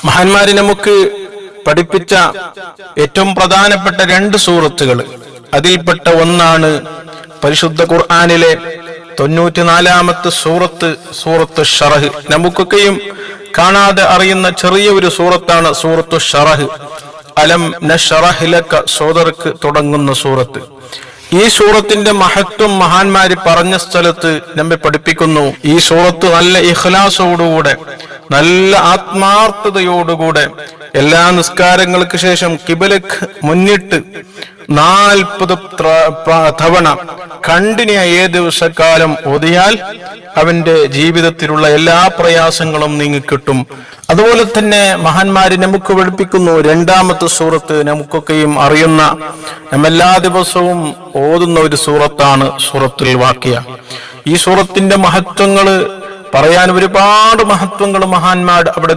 മഹാന്മാര് നമുക്ക് പഠിപ്പിച്ച ഏറ്റവും പ്രധാനപ്പെട്ട 2 സൂറത്തുകൾ, അതിൽപ്പെട്ട ഒന്നാണ് പരിശുദ്ധ ഖുർആനിലെ 94-ാമത്തെ സൂറത്ത് ഷറഹ്. നമുക്കൊക്കെയും കാണാതെ അറിയുന്ന ചെറിയ ഒരു സൂറത്താണ് സൂറത്തു ഷറഹ്. അലം നശ്റഹ് ലക, സോദർക്ക് തുടങ്ങുന്ന സൂറത്ത്. ഈ സൂറത്തിന്റെ മഹത്വം മഹാന്മാര് പറഞ്ഞ സ്ഥലത്ത് നമ്മെ പഠിപ്പിക്കുന്നു. ഈ സൂറത്ത് നല്ല ഇഖ്ലാസോടുകൂടെ, നല്ല ആത്മാർത്ഥതയോടുകൂടെ എല്ലാ നിസ്കാരങ്ങൾക്ക് ശേഷം കിബിലക്ക് മുന്നിട്ട് 40 തവണ കണ്ടിന്യൂയായി 7 ദിവസക്കാലം ഓതിയാൽ അവന്റെ ജീവിതത്തിലുള്ള എല്ലാ പ്രയാസങ്ങളും നീങ്ങിക്കിട്ടും. അതുപോലെ തന്നെ മഹാന്മാര് നമുക്ക് പഠിപ്പിക്കുന്നു 2-ാമത്തെ സൂറത്ത്, നമുക്കൊക്കെയും അറിയുന്ന, നമ്മെല്ലാ ദിവസവും ഓതുന്ന ഒരു സൂറത്താണ് സൂറത്തുൽ വാഖിയ. ഈ സൂറത്തിന്റെ മഹത്വങ്ങള് പറയാൻ ഒരുപാട് മഹത്വങ്ങൾ മഹാന്മാർ അവിടെ